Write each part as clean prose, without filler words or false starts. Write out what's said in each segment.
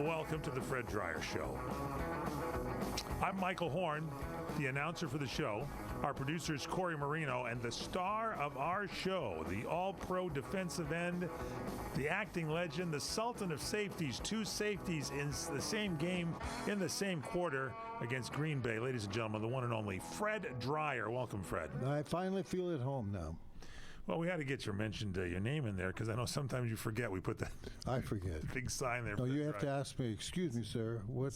Welcome to the Fred Dryer Show. I'm Michael Horn, the announcer for the show. Our producer is Corey Marino, and the star of our show, the all-pro defensive end, the acting legend, the sultan of safeties, 2 safeties in the same game in the same quarter against Green Bay. Ladies and gentlemen, the one and only Fred Dryer. Welcome, Fred. I finally feel at home now. Well, we had to get your name in there because I know sometimes you forget. We put that I forget. big sign there. No, you have to ask me, excuse me, sir, what...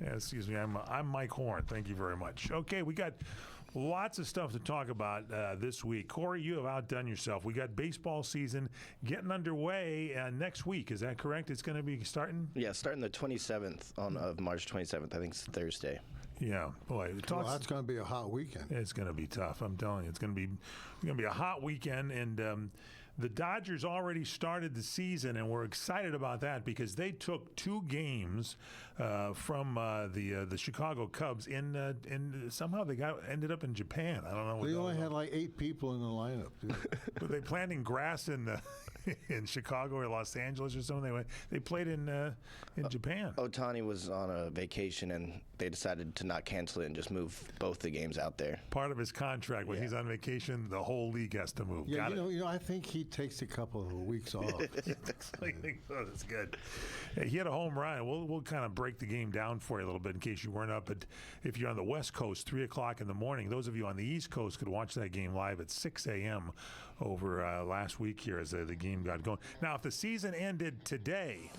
Yeah, excuse me. I'm Mike Horn. Thank you very much. Okay, we got lots of stuff to talk about this week. Corey, you have outdone yourself. We got baseball season getting underway next week. Is that correct? It's going to be starting? Yeah, starting the 27th of March 27th. I think it's Thursday. Yeah, boy. Well, that's going to be a hot weekend. It's going to be tough. I'm telling you, it's going to be a hot weekend, and the Dodgers already started the season, and we're excited about that because they took 2 games from the Chicago Cubs, and somehow they ended up in Japan. I don't know. They only had like 8 people in the lineup. Were they planting grass in Chicago or Los Angeles or something? They played in Japan. Ohtani was on a vacation, and they decided to not cancel it and just move both the games out there. Part of his contract when he's on vacation, the whole league has to move. Yeah, you know, I think he takes a couple of weeks off. That's good. He had a home run. We'll kind of break the game down for you a little bit in case you weren't up. But if you're on the West Coast, 3 o'clock in the morning, those of you on the East Coast could watch that game live at 6 a.m. over last week here as the game got going. Now, if the season ended today,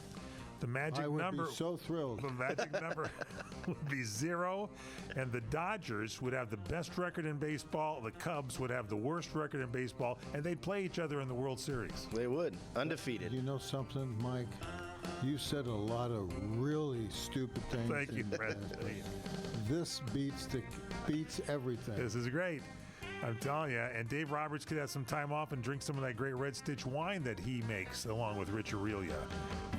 the magic number. I would be so thrilled. The magic number would be 0, and the Dodgers would have the best record in baseball. The Cubs would have the worst record in baseball, and they'd play each other in the World Series. They would, undefeated. You know something, Mike? You said a lot of really stupid things. Thank you, Fred. This beats everything. This is great. I'm telling you. And Dave Roberts could have some time off and drink some of that great Red Stitch wine that he makes, along with Rich Aurelia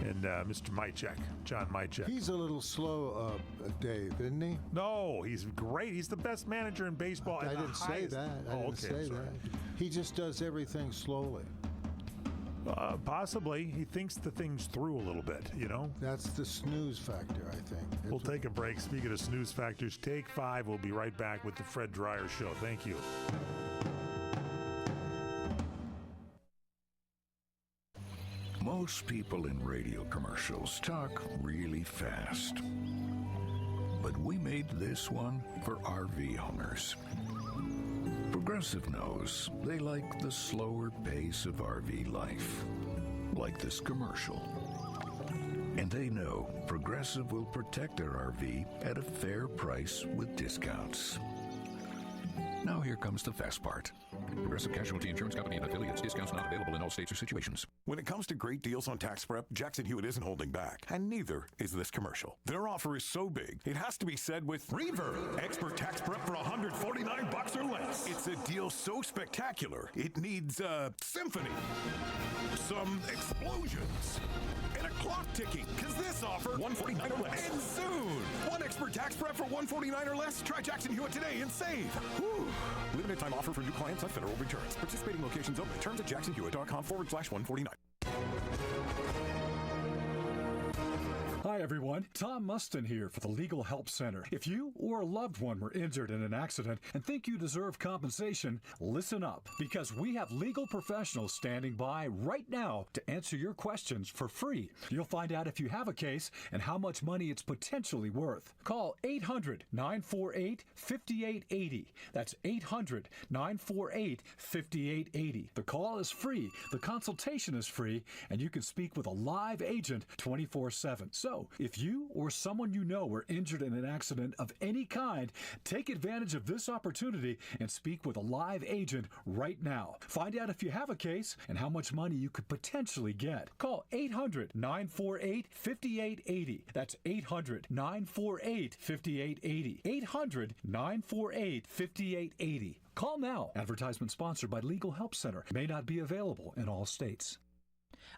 and Mr. Mychek, John Mychek. He's a little slow, Dave, isn't he? No, he's great. He's the best manager in baseball. I didn't say that. I didn't say that. He just does everything slowly. Possibly. He thinks the things through a little bit, you know? That's the snooze factor, I think. We'll take a break. Speaking of snooze factors, take 5. We'll be right back with the Fred Dryer Show. Thank you. Most people in radio commercials talk really fast. But we made this one for RV owners. Progressive knows they like the slower pace of RV life, like this commercial. And they know Progressive will protect their RV at a fair price with discounts. Now here comes the fast part. Progressive Casualty Insurance Company and affiliates. Discounts not available in all states or situations. When it comes to great deals on tax prep, Jackson Hewitt isn't holding back, and neither is this commercial. Their offer is so big, it has to be said with Reverb. Expert tax prep for $149 or less. It's a deal so spectacular, it needs a symphony, some explosions, and a clock ticking, because this offer, $149 or less. And soon, one expert tax prep for $149 or less. Try Jackson Hewitt today and save. Whew. Limited time offer for new clients on federal returns. Participating locations only. Terms at jacksonhewitt.com/149. Hi, everyone. Tom Mustin here for the Legal Help Center. If you or a loved one were injured in an accident and think you deserve compensation, listen up, because we have legal professionals standing by right now to answer your questions for free. You'll find out if you have a case and how much money it's potentially worth. Call 800-948-5880. That's 800-948-5880. The call is free, the consultation is free, and you can speak with a live agent 24/7. So, if you or someone you know were injured in an accident of any kind, take advantage of this opportunity and speak with a live agent right now. Find out if you have a case and how much money you could potentially get. Call 800-948-5880. That's 800-948-5880. 800-948-5880. Call now. Advertisement sponsored by Legal Help Center. May not be available in all states.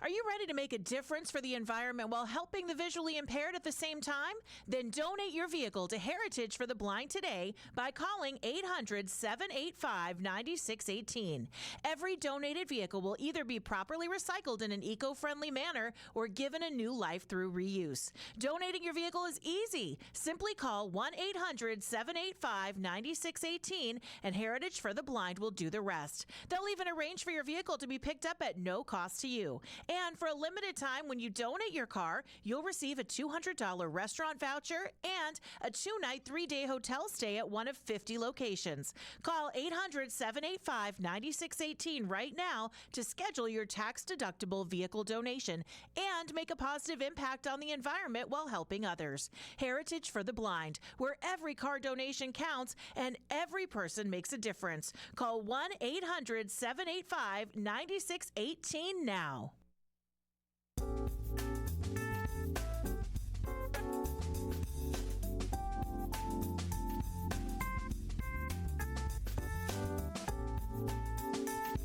Are you ready to make a difference for the environment while helping the visually impaired at the same time? Then donate your vehicle to Heritage for the Blind today by calling 800-785-9618. Every donated vehicle will either be properly recycled in an eco-friendly manner or given a new life through reuse. Donating your vehicle is easy. Simply call 1-800-785-9618 and Heritage for the Blind will do the rest. They'll even arrange for your vehicle to be picked up at no cost to you. And for a limited time, when you donate your car, you'll receive a $200 restaurant voucher and a 2-night, 3-day hotel stay at one of 50 locations. Call 800-785-9618 right now to schedule your tax-deductible vehicle donation and make a positive impact on the environment while helping others. Heritage for the Blind, where every car donation counts and every person makes a difference. Call 1-800-785-9618 now.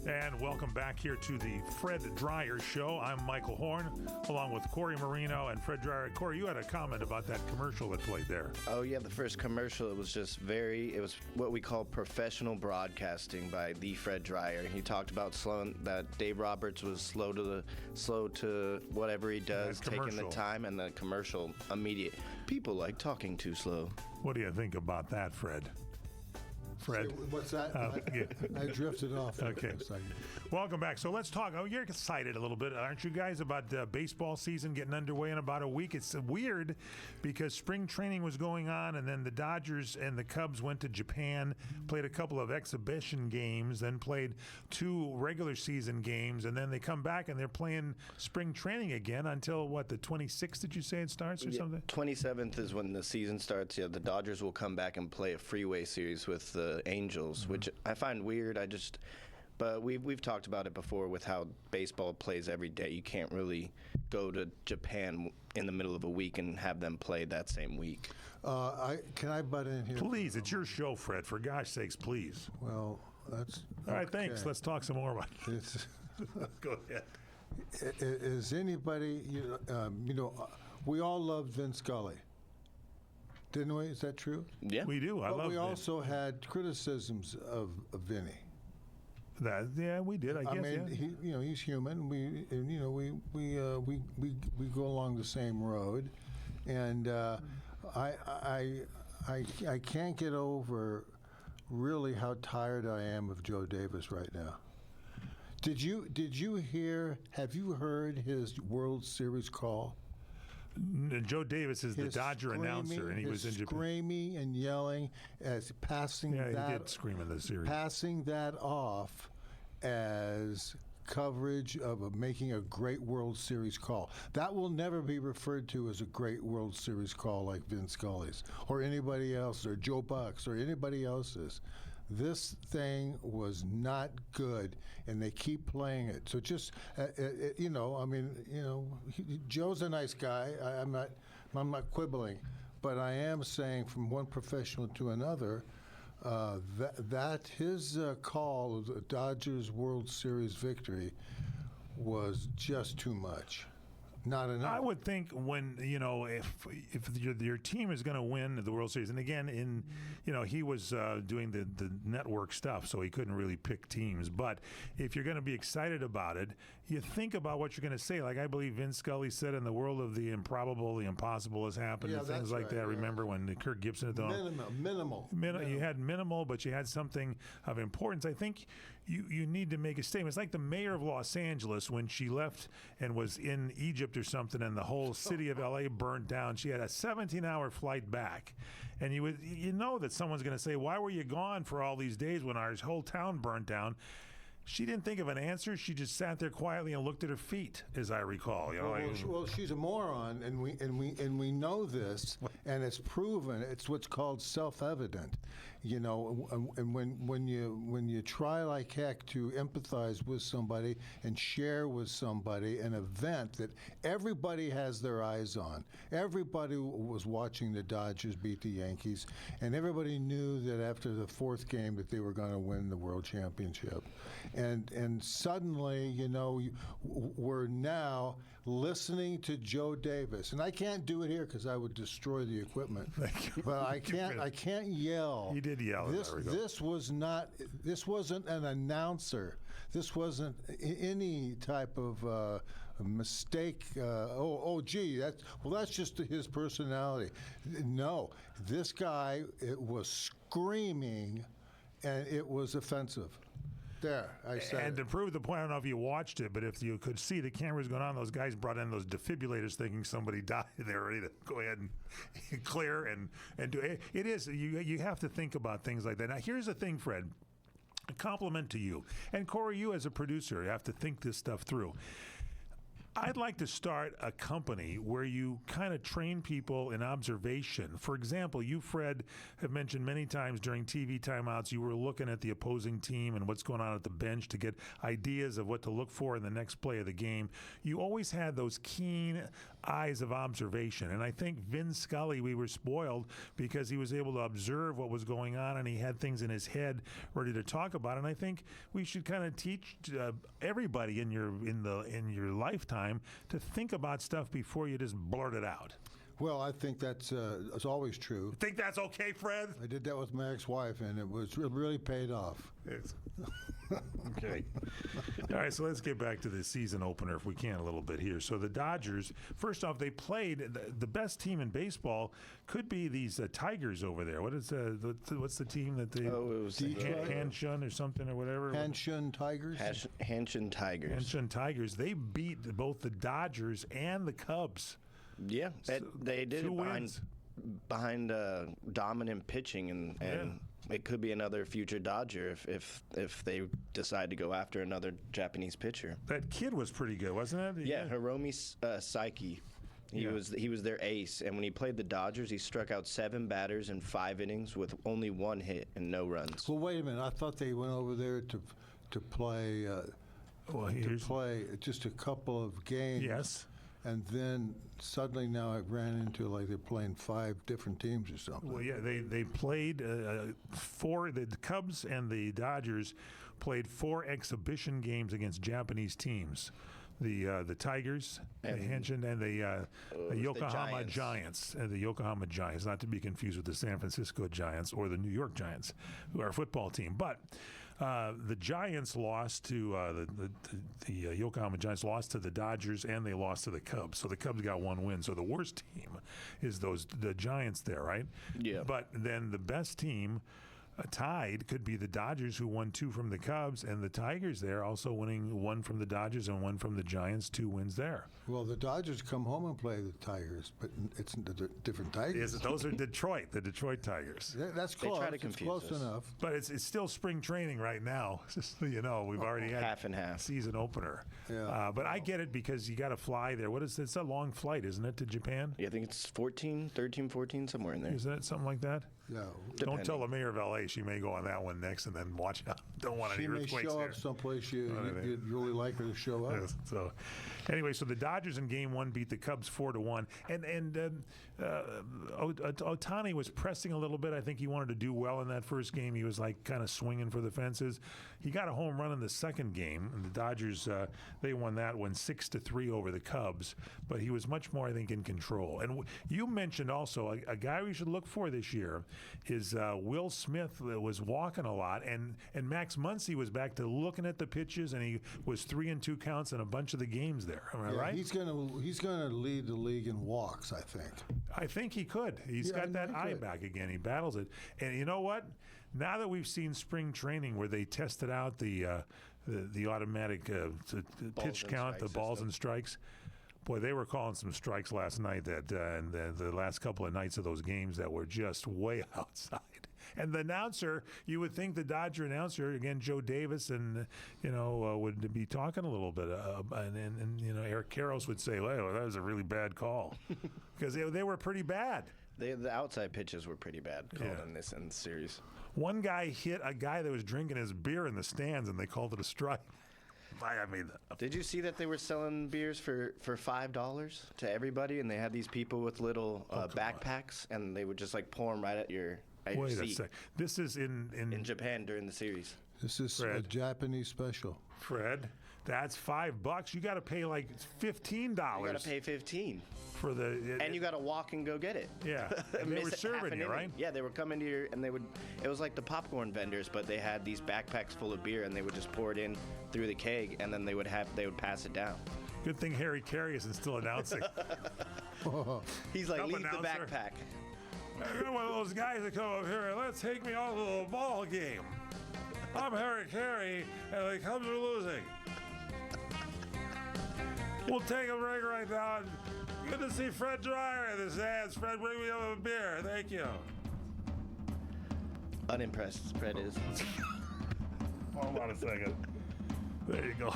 And welcome back here to the Fred Dreyer Show. I'm Michael Horn, along with Corey Marino and Fred Dreyer. Corey, you had a comment about that commercial that played there. Oh, yeah, the first commercial, it was what we call professional broadcasting by the Fred Dreyer. He talked about that Dave Roberts was slow to whatever he does, taking the time, and the commercial immediate. People like talking too slow. What do you think about that, Fred? Fred. What's that? Yeah. I drifted off. Okay. Welcome back. So let's talk. Oh, you're excited a little bit, aren't you guys, about baseball season getting underway in about a week? It's weird because spring training was going on, and then the Dodgers and the Cubs went to Japan, played a couple of exhibition games, then played 2 regular season games, and then they come back and they're playing spring training again until, what, the 26th, did you say it starts or something? 27th is when the season starts. Yeah, the Dodgers will come back and play a freeway series with the Angels, which I find weird. But we've talked about it before with how baseball plays every day. You can't really go to Japan in the middle of a week and have them play that same week. Can I butt in here? Please, it's your show, Fred. For gosh sakes, please. Well, that's all right. Thanks. Let's talk some more about it. Go ahead. Is anybody we all loved Vince Scully. Didn't we? Is that true? Yeah, we do. But we also had criticisms of Vinny. Yeah, we did. I guess. I mean, yeah. He's human. We go along the same road, and I can't get over really how tired I am of Joe Davis right now. Did you hear? Have you heard his World Series call? Joe Davis is the Dodger announcer, and he was in Japan. Screaming and yelling as passing he did scream in the series. Passing that off as coverage of making a great World Series call. That will never be referred to as a great World Series call like Vince Scully's or anybody else or Joe Buck's or anybody else's. This thing was not good, and they keep playing it. So just, Joe's a nice guy. I'm not quibbling, but I am saying from one professional to another that his call of the Dodgers World Series victory was just too much. Not enough. I would think when if your team is going to win the World Series, and again he was doing the network stuff, so he couldn't really pick teams. But if you're going to be excited about it, you think about what you're going to say. Like I believe Vince Scully said, "In the world of the improbable, the impossible has happened," and things like that. Yeah. Remember when Kirk Gibson had minimal. You had minimal, but you had something of importance. I think you need to make a statement. It's like the mayor of Los Angeles when she left and was in Egypt or something, and the whole city of LA burned down. She had a 17-hour flight back, and you know that someone's going to say, "Why were you gone for all these days when our whole town burned down?" She didn't think of an answer. She just sat there quietly and looked at her feet, as I recall. Well, she's a moron, and we know this, and it's proven. It's what's called self-evident, And when you try like heck to empathize with somebody and share with somebody an event that everybody has their eyes on, everybody was watching the Dodgers beat the Yankees, and everybody knew that after the 4th game that they were going to win the World Championship. and suddenly, we're now listening to Joe Davis, and I can't do it here because I would destroy the equipment. Thank you. But I can't yell. You did yell. This wasn't an announcer. This wasn't any type of mistake. Gee, that's just his personality. No, this guy, it was screaming, and it was offensive. There, I said. And to prove the point, I don't know if you watched it, but if you could see the cameras going on, those guys brought in those defibrillators thinking somebody died. They're ready to go ahead and clear and do it. It is, you have to think about things like that. Now, here's the thing, Fred. A compliment to you. And Corey, you as a producer, you have to think this stuff through. I'd like to start a company where you kind of train people in observation. For example, you, Fred, have mentioned many times during TV timeouts you were looking at the opposing team and what's going on at the bench to get ideas of what to look for in the next play of the game. You always had those keen eyes of observation. And I think Vin Scully, we were spoiled because he was able to observe what was going on and he had things in his head ready to talk about. And I think we should kind of teach everybody in your lifetime to think about stuff before you just blurt it out. Well, I think that's always true. Think that's okay, Fred? I did that with my ex-wife, and it really paid off. Okay. All right, so let's get back to the season opener if we can a little bit here. So the Dodgers, first off, they played the best team in baseball. Could be these Tigers over there. What's the team that they? Oh, it was Hanshin or something or whatever. Hanshin Tigers. Hanshin Tigers. Hanshin Tigers. They beat both the Dodgers and the Cubs. Yeah, they did it behind dominant pitching, and it could be another future Dodger if they decide to go after another Japanese pitcher. That kid was pretty good, wasn't it? Yeah, Hiromi Saiki. He was their ace, and when he played the Dodgers, he struck out 7 batters in 5 innings with only 1 hit and no runs. Well, wait a minute. I thought they went over there to play play just a couple of games. Yes. And then suddenly now I ran into like they're playing 5 different teams or something. Well, yeah, they played the Cubs and the Dodgers played 4 exhibition games against Japanese teams. The Tigers, the Hanshin, and the Yokohama Giants. The Yokohama Giants, not to be confused with the San Francisco Giants or the New York Giants, who are a football team. But the Giants lost to the Yokohama Giants lost to the Dodgers, and they lost to the Cubs. So the Cubs got 1 win. So the worst team is the Giants there, right? Yeah. But then the best team tied could be the Dodgers, who won 2 from the Cubs, and the Tigers there also winning 1 from the Dodgers and 1 from the Giants. 2 wins there. Well, the Dodgers come home and play the Tigers, but it's the different Tigers. Yes, those are the Detroit Tigers. That's close. They try to it's confuse close us. enough. But it's still spring training right now. Just so you know, we've already had half and half season opener. Yeah. But I get it because you got to fly there. It's a long flight, isn't it, to Japan? Yeah, I think it's 13, 14, somewhere in there. Isn't it something like that? Yeah. Don't tell the mayor of L.A. She may go on that one next, and then watch out. Don't want any earthquakes there. She may show up someplace you'd really like her to show up. Yes, so, anyway, so the Dodgers in Game 1 beat the Cubs 4-1, and Ohtani was pressing a little bit. I think he wanted to do well in that first game. He was like kind of swinging for the fences. He got a home run in the second game, and the Dodgers they won that one 6-3 over the Cubs. But he was much more, I think, in control. And you mentioned also a guy we should look for this year is Will Smith was walking a lot, and Max Muncy was back to looking at the pitches, and he was 3-2 counts in a bunch of the games there. Am I right? He's gonna lead the league in walks, I think. I think he could. He's got that eye back again. He battles it, and you know what? Now that we've seen spring training where they tested out the automatic pitch count, the balls and strikes. Boy, they were calling some strikes last night and the last couple of nights of those games that were just way outside. And the announcer, you would think the Dodger announcer, again, Joe Davis, and would be talking a little bit, and Eric Karros would say, "Well, that was a really bad call," because they were pretty bad. The outside pitches were pretty bad called in the series. One guy hit a guy that was drinking his beer in the stands, and they called it a strike. I mean, did you see that they were selling beers for $5 to everybody, and they had these people with little backpacks, and they would just like pour them right at your Wait seat. a sec. This is in Japan during the series. This is a Fred. Japanese special. Fred, that's $5. You got to pay like $15. You got to pay 15, for the. and you got to walk and go get it. Yeah, and they were Miss half serving an you, inning. right? Yeah, they were coming to your, and they would. It was like the popcorn vendors, but they had these backpacks full of beer, and they would just pour it in through the keg, and then they would pass it down. Good thing Harry Carey isn't still announcing. He's like, Cup leave the announcer. backpack. You're one of those guys that come up here and let's take me out to the ball game. I'm Harry Carey, and the Cubs are losing. We'll take a break right now. Good to see Fred Dreyer in the stands. Fred, bring me up a beer. Thank you. Unimpressed, Fred is. Hold on a second. There you go.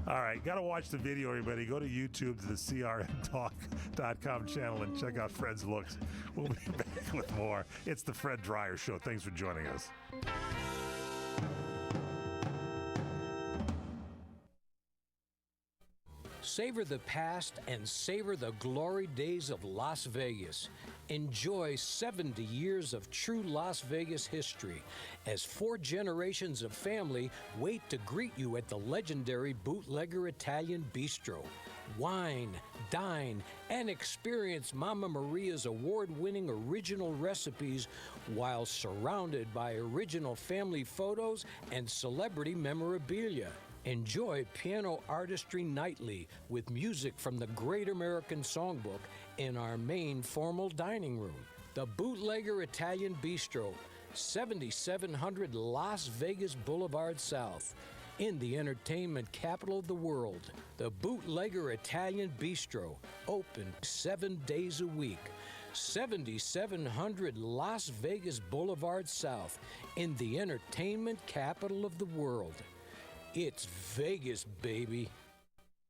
All right, got to watch the video, everybody. Go to YouTube to the crntalk.com channel and check out Fred's looks. We'll be back with more. It's the Fred Dreyer Show. Thanks for joining us. Savor the past and savor the glory days of Las Vegas. Enjoy 70 years of true Las Vegas history as 4 generations of family wait to greet you at the legendary Bootlegger Italian Bistro. Wine, dine, and experience Mama Maria's award-winning original recipes while surrounded by original family photos and celebrity memorabilia. Enjoy piano artistry nightly with music from the Great American Songbook in our main formal dining room. The Bootlegger Italian Bistro, 7700 Las Vegas Boulevard South, in the entertainment capital of the world. The Bootlegger Italian Bistro, open 7 days a week. 7700 Las Vegas Boulevard South, in the entertainment capital of the world. It's Vegas, baby.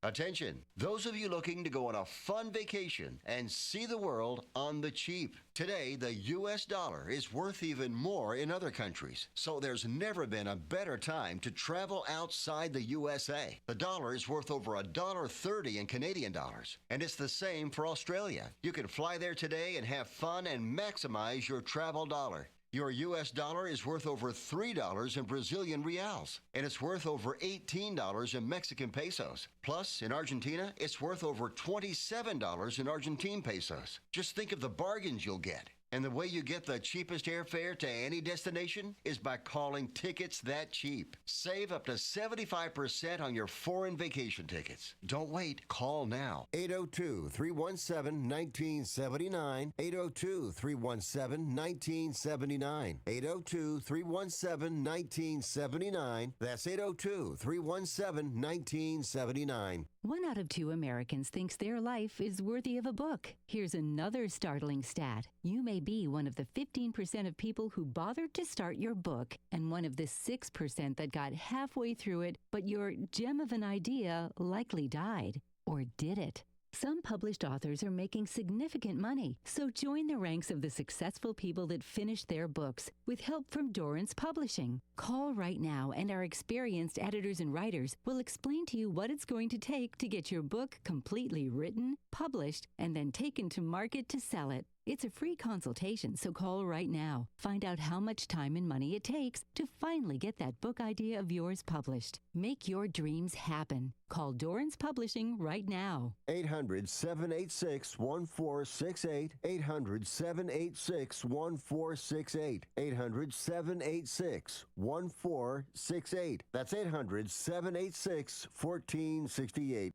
Attention, those of you looking to go on a fun vacation and see the world on the cheap. Today, the U.S. dollar is worth even more in other countries, so there's never been a better time to travel outside the USA. The dollar is worth over $1.30 in Canadian dollars, and it's the same for Australia. You can fly there today and have fun and maximize your travel dollar. Your U.S. dollar is worth over $3 in Brazilian reals, and it's worth over $18 in Mexican pesos. Plus, in Argentina, it's worth over $27 in Argentine pesos. Just think of the bargains you'll get. And the way you get the cheapest airfare to any destination is by calling Tickets That Cheap. Save up to 75% on your foreign vacation tickets. Don't wait. Call now. 802-317-1979. 802-317-1979. 802-317-1979. That's 802-317-1979. 1 out of 2 Americans thinks their life is worthy of a book. Here's another startling stat. You may be one of the 15% of people who bothered to start your book, and one of the 6% that got halfway through it, but your gem of an idea likely died. Or did it? Some published authors are making significant money, so join the ranks of the successful people that finished their books with help from Dorrance Publishing. Call right now, and our experienced editors and writers will explain to you what it's going to take to get your book completely written, published, and then taken to market to sell it. It's a free consultation, so call right now. Find out how much time and money it takes to finally get that book idea of yours published. Make your dreams happen. Call Dorrance Publishing right now. 800-786-1468. 800-786-1468. 800-786-1468. That's 800-786-1468.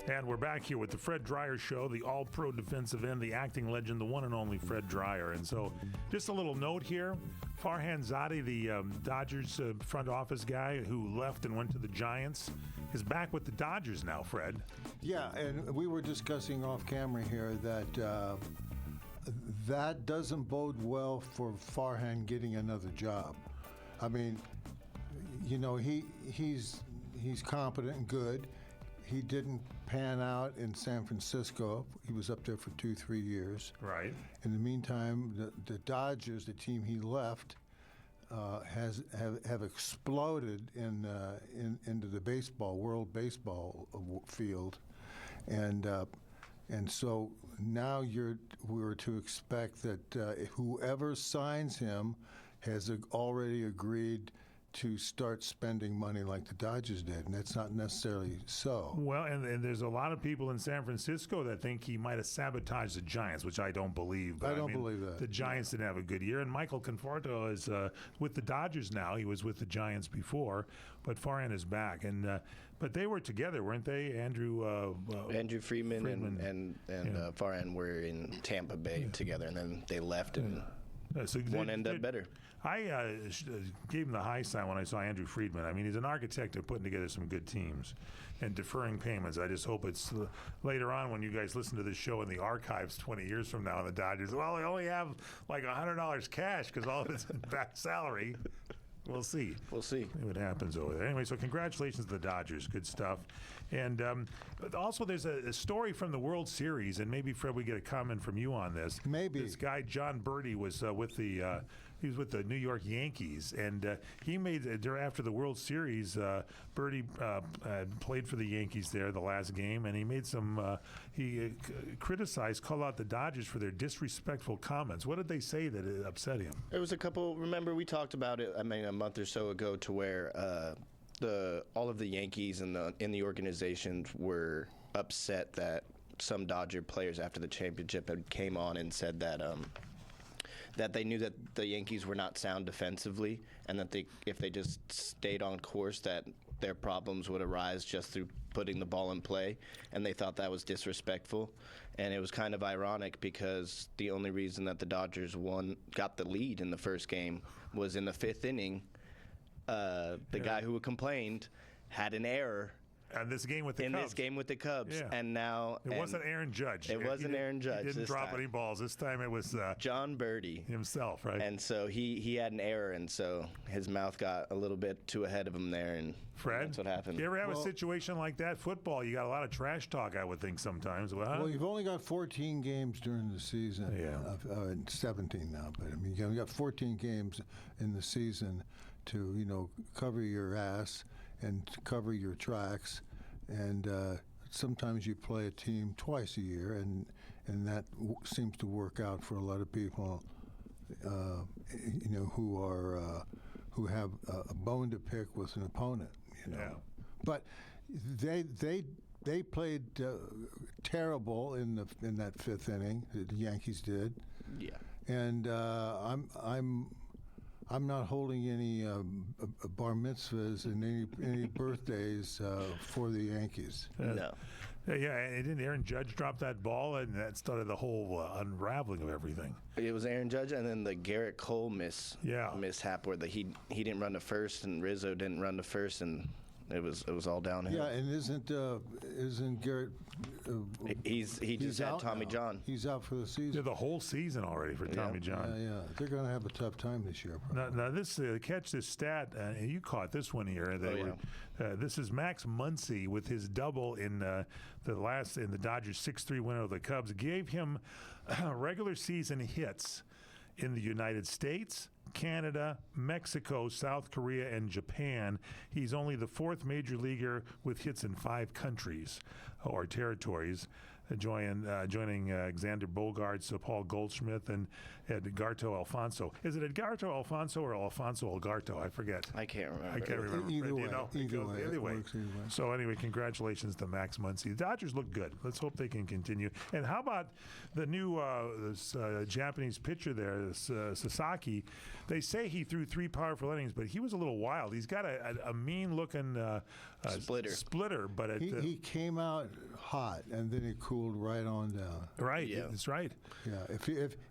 And we're back here with the Fred Dreyer Show, the all-pro defensive end, the acting legend, the one and only Fred Dreyer. And so just a little note here. Farhan Zadi, the Dodgers front office guy who left and went to the Giants, is back with the Dodgers now, Fred. Yeah, and we were discussing off camera here that that doesn't bode well for Farhan getting another job. I mean, you know, he's competent and good. he didn't pan out in San Francisco. He was up there for 2-3 years. Right. In the meantime, the Dodgers, the team he left, have exploded into the world baseball field, and so now we're to expect that whoever signs him has already agreed to start spending money like the Dodgers did, and that's not necessarily so. Well, and there's a lot of people in San Francisco that think he might have sabotaged the Giants, which I don't believe. But I don't believe that. The Giants didn't have a good year, and Michael Conforto is with the Dodgers now. He was with the Giants before, but Farhan is back, and but they were together, weren't they? Andrew Friedman and Farhan were in Tampa Bay together, and then they left, and so one ended up better. I gave him the high sign when I saw Andrew Friedman. I mean, he's an architect of putting together some good teams and deferring payments. I just hope it's later on when you guys listen to this show in the archives 20 years from now, and the Dodgers, well, they only have like $100 cash because all of it's back salary. We'll see. We'll see what happens over there. Anyway, so congratulations to the Dodgers. Good stuff. And also, there's a story from the World Series, and maybe, Fred, we get a comment from you on this. Maybe. This guy, John Birdie, was with the he was with the New York Yankees, and he made after the World Series. Birdie played for the Yankees there the last game, and he made some. He called out the Dodgers for their disrespectful comments. What did they say that upset him? There was a couple. Remember, we talked about it. I mean, a month or so ago, to where all of the Yankees in the organization were upset that some Dodger players after the championship came on and said that. That they knew that the Yankees were not sound defensively, and that if they just stayed on course, that their problems would arise just through putting the ball in play, and they thought that was disrespectful. And it was kind of ironic because the only reason that the Dodgers got the lead in the first game was in the fifth inning. The guy who complained had an error. This game with the Cubs. In this game with the Cubs. Yeah. And now... It wasn't Aaron Judge. It wasn't Aaron Judge. He didn't drop any balls. This time it was... John Birdie. Himself, right? And so he had an error, and so his mouth got a little bit too ahead of him there, and Fred, that's what happened. You ever have a situation like that? Football, you got a lot of trash talk, I would think, sometimes. Well, you've only got 14 games during the season. Yeah. 17 now, but I mean, you got 14 games in the season to, cover your ass and cover your tracks. And sometimes you play a team twice a year, and that seems to work out for a lot of people, who have a bone to pick with an opponent. Yeah. But they played terrible in that fifth inning. The Yankees did. Yeah. And I'm not holding any bar mitzvahs and any birthdays for the Yankees. No. Yeah, and didn't Aaron Judge drop that ball, and that started the whole unraveling of everything? It was Aaron Judge, and then the Garrett Cole mishap where he didn't run to first, and Rizzo didn't run to first, and it was all downhill. Yeah, and isn't Garrett? He just had Tommy now. John. He's out for the season. Yeah, the whole season already for Tommy John. Yeah. They're going to have a tough time this year. Now this catch this stat, and you caught this one here. This is Max Muncy with his double in the Dodgers 6-3 win over the Cubs. Gave him regular season hits in the United States, Canada, Mexico, South Korea, and Japan. He's only the fourth major leaguer with hits in 5 countries or territories, joining Xander Bogaerts, Paul Goldschmidt, and Edgardo Alfonso. Is it Edgardo Alfonso or Alfonso Algarto? I forget. I can't remember. I can't remember. Either way. So anyway, congratulations to Max Muncy. The Dodgers look good. Let's hope they can continue. And how about the new Japanese pitcher there, Sasaki? They say he threw 3 powerful innings, but he was a little wild. He's got a mean-looking splitter, but he came out hot, and then it cooled right on down. Right, yeah. That's right. Yeah,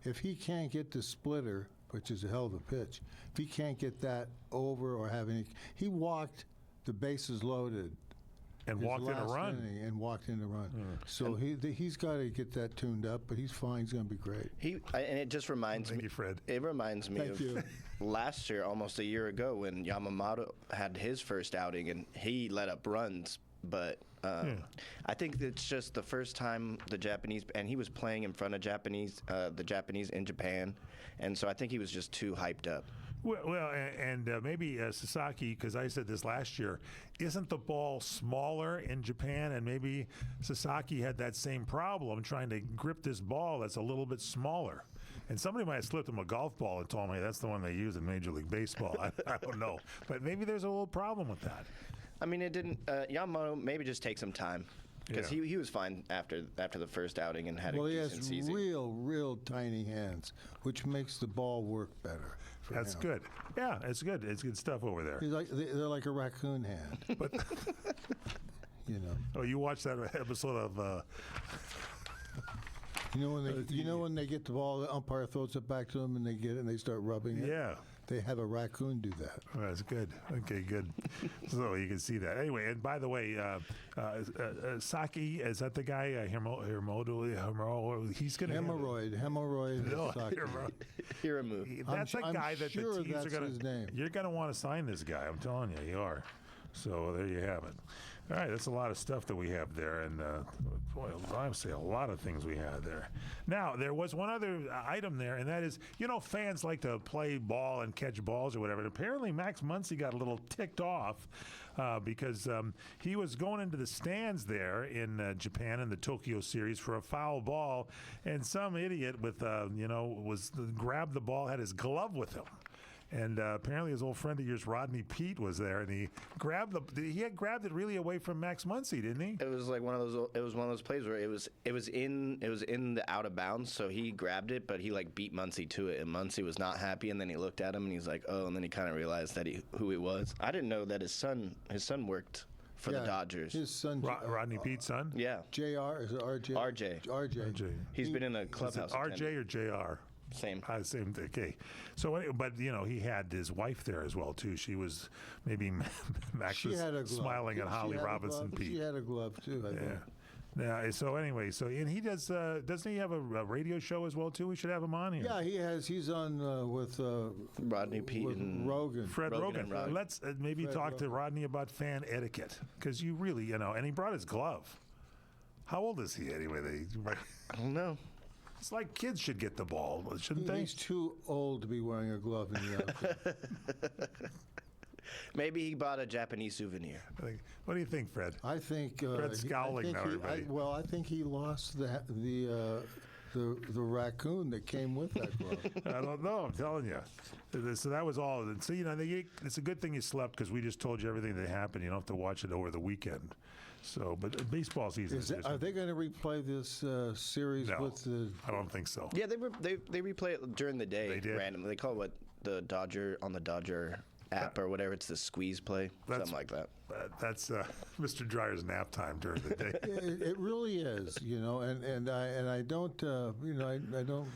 if he can't get the splitter, which is a hell of a pitch, if he can't get that over or have any, he walked the bases loaded. And walked in a run. So he's got to get that tuned up, but he's fine. He's going to be great. And it just reminds me. Thank you, Fred. It reminds me of last year, almost a year ago, when Yamamoto had his first outing, and he let up runs but I think it's just the first time the Japanese, and he was playing in front of the Japanese in Japan, and so I think he was just too hyped up. Well, and maybe Sasaki, because I said this last year, isn't the ball smaller in Japan? And maybe Sasaki had that same problem trying to grip this ball that's a little bit smaller. And somebody might have slipped him a golf ball and told me that's the one they use in Major League Baseball. I don't know. But maybe there's a little problem with that. I mean, it didn't. Yamamoto maybe just take some time. Because he was fine after the first outing and had a decent season. He has real tiny hands, which makes the ball work better. That's good. Yeah, it's good. It's good stuff over there. They're like a raccoon hand. But Oh, you watched that episode of. When they get the ball, the umpire throws it back to them, and they get it, and they start rubbing it. Yeah. They have a raccoon do that. Oh, that's good. Okay, good. So you can see that. Anyway, and by the way, Saki, is that the guy? He's going to hemorrhoid. No, Saki. Hiramu. That's a guy that sure the teams that's are going his to. name. You're going to want to sign this guy. I'm telling you, you are. So there you have it. All right, that's a lot of stuff that we have there, and boy, I would say a lot of things we had there. Now, there was one other item there, and that is, fans like to play ball and catch balls or whatever. And apparently, Max Muncy got a little ticked off because he was going into the stands there in Japan in the Tokyo series for a foul ball, and some idiot with grabbed the ball, had his glove with him. And apparently, his old friend of yours, Rodney Pete, was there, and he grabbed it really away from Max Muncy, didn't he? It was like one of those plays where it was in the out of bounds, so he grabbed it, but he beat Muncy to it, and Muncy was not happy, and then he looked at him and he's like, oh, and then he kind of realized that who he was. I didn't know that his son worked for the Dodgers. His son, Rodney Pete's son. Yeah. Jr. Is it RJ? RJ. He's been in the clubhouse. RJ or JR? Same. Same. Okay. So, but he had his wife there as well too. She was maybe Max was smiling at Holly Robinson Pete. She had a glove too. I think. Yeah. So anyway, and he does. Doesn't he have a radio show as well too? We should have him on here. Yeah, he has. He's on with Rodney Pete and Rogan. Fred Rogan. Let's maybe talk to Rodney about fan etiquette, because you really, and he brought his glove. How old is he anyway? I don't know. It's like kids should get the ball, shouldn't they? He's too old to be wearing a glove in the outfit. Maybe he bought a Japanese souvenir. What do you think, Fred? I think Fred's scowling now, everybody. I think he lost the raccoon that came with that glove. I don't know. I'm telling you. So that was all. So it's a good thing you slept, because we just told you everything that happened. You don't have to watch it over the weekend. So, but baseball season. Are they going to replay this series with the? I don't think so. Yeah, they replay it during the day. They did. Randomly. They call it the Dodger app or whatever. It's the squeeze play, something like that. That's Mr. Dreyer's nap time during the day. It really is, and I don't I don't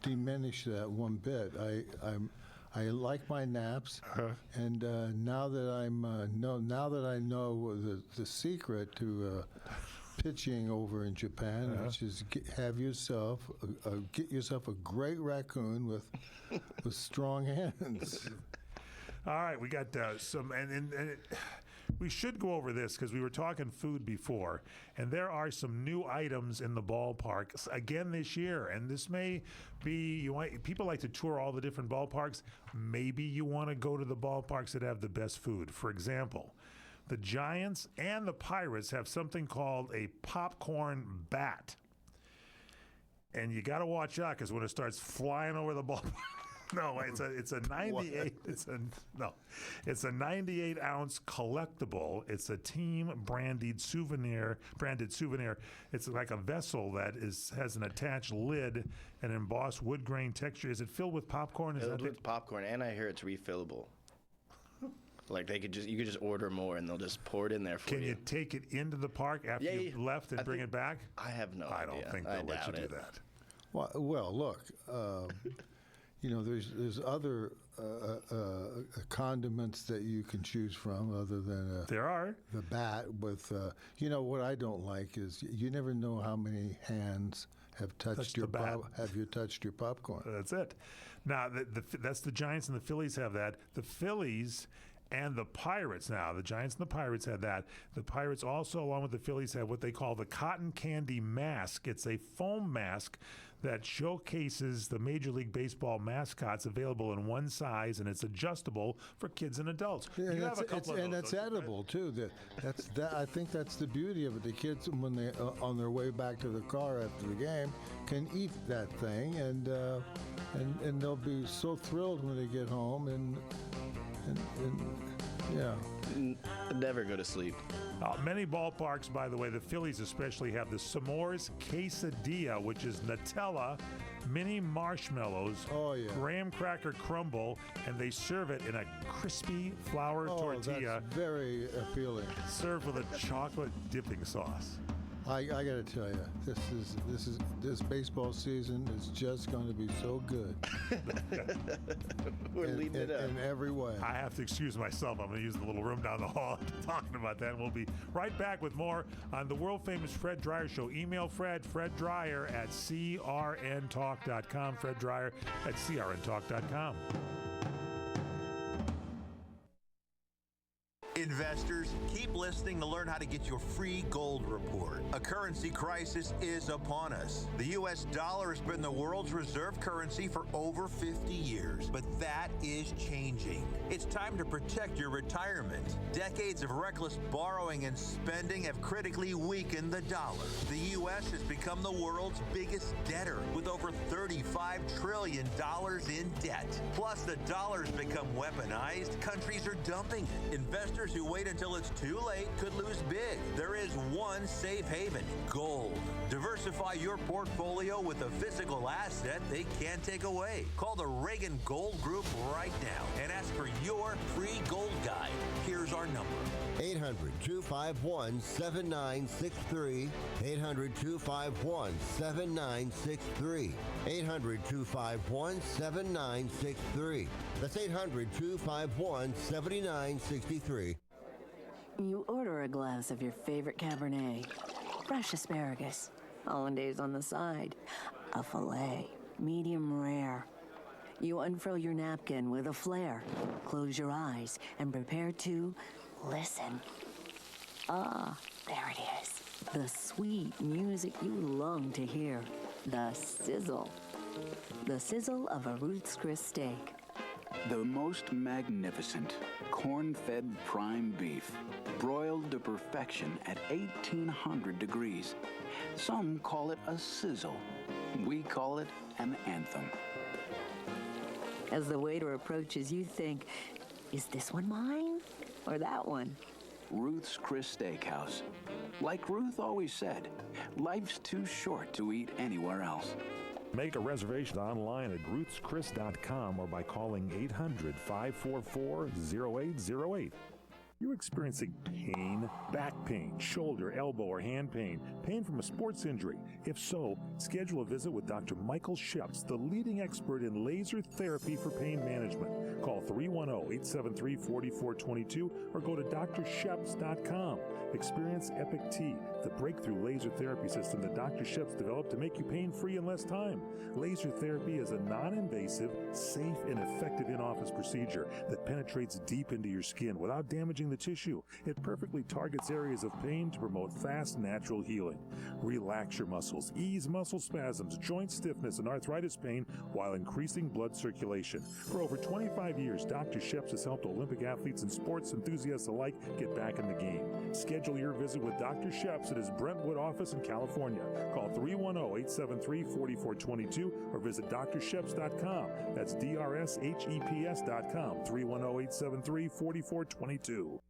diminish that one bit. I like my naps, and now that I know the secret to pitching over in Japan, which is get yourself a great raccoon with strong hands. All right, we got some, and we should go over this because we were talking food before, and there are some new items in the ballpark again this year. And this may be people like to tour all the different ballparks. Maybe you want to go to the ballparks that have the best food. For example, the Giants and the Pirates have something called a popcorn bat, and you got to watch out because when it starts flying over the ballpark. No, it's a 98. It's a 98 ounce collectible. It's a team branded souvenir. It's like a vessel that has an attached lid and embossed wood grain texture. Is it filled with popcorn? Filled with popcorn, and I hear it's refillable. Like you could just order more and they'll just pour it in there for you. Can you take it into the park after you've left and bring it back? I have no idea. I don't think they'll let you do that. Well, look. There's other condiments that you can choose from other than there are the bat with what I don't like is you never know how many hands have touched your popcorn. That's it. Now that's the Giants and the Phillies have that. The Phillies and the Pirates. Now, the Giants and the Pirates had that. The Pirates also, along with the Phillies, have what they call the cotton candy mask. It's a foam mask that showcases the Major League Baseball mascots available in one size, and it's adjustable for kids and adults. Yeah, You have a couple of those, and it's don't you, edible too. I think that's the beauty of it. The kids, when they on their way back to the car after the game, can eat that thing, and they'll be so thrilled when they get home, and yeah. Never go to sleep. Many ballparks, by the way, the Phillies especially, have the S'mores Quesadilla, which is Nutella, mini marshmallows, graham cracker crumble, and they serve it in a crispy flour tortilla. That's very appealing. Served with a chocolate dipping sauce. I got to tell you, this baseball season is just going to be so good. We're leading it up. In every way. I have to excuse myself. I'm going to use the little room down the hall talking about that. And we'll be right back with more on the world-famous Fred Dryer Show. Email Fred Dryer at crntalk.com. Fred Dryer at crntalk.com. Investors, keep listening to learn how to get your free gold report. A currency crisis is upon us. The U.S. dollar has been the world's reserve currency for over 50 years, but that is changing. It's time to protect your retirement. Decades of reckless borrowing and spending have critically weakened the dollar. The U.S. has become the world's biggest debtor with over $35 trillion in debt. Plus, the dollar's become weaponized. Countries are dumping it. Investors who wait until it's too late could lose big. There is one safe haven: gold. Diversify your portfolio with a physical asset they can't take away. Call the Reagan Gold Group right now and ask for your free gold guide. Here's our number: 800-251-7963. 800-251-7963. 800-251-7963. That's 800-251-7963. You order a glass of your favorite Cabernet, fresh asparagus, hollandaise on the side, a filet, medium rare. You unfurl your napkin with a flair, close your eyes, and prepare to listen. Ah, there it is. The sweet music you long to hear. The sizzle. The sizzle of a Ruth's Chris steak. The most magnificent corn-fed prime beef, broiled to perfection at 1,800 degrees. Some call it a sizzle. We call it an anthem. As the waiter approaches, you think, is this one mine or that one? Ruth's Chris Steakhouse. Like Ruth always said, life's too short to eat anywhere else. Make a reservation online at ruthschris.com or by calling 800-544-0808. You're experiencing pain, back pain, shoulder, elbow, or hand pain, pain from a sports injury. If so, schedule a visit with Dr. Michael Sheps, the leading expert in laser therapy for pain management. Call 310-873-4422 or go to drsheps.com. Experience Epic T, the breakthrough laser therapy system that Dr. Sheps developed to make you pain-free in less time. Laser therapy is a non-invasive, safe, and effective in-office procedure that penetrates deep into your skin without damaging the tissue. It perfectly targets areas of pain to promote fast, natural healing. Relax your muscles, ease muscle spasms, joint stiffness, and arthritis pain while increasing blood circulation. For over 25 years, Dr. Sheps has helped Olympic athletes and sports enthusiasts alike get back in the game. Schedule your visit with Dr. Sheps at his Brentwood office in California. Call 310-873-4422 or visit drsheps.com. That's DRSHEPS.com. 310-873-4422.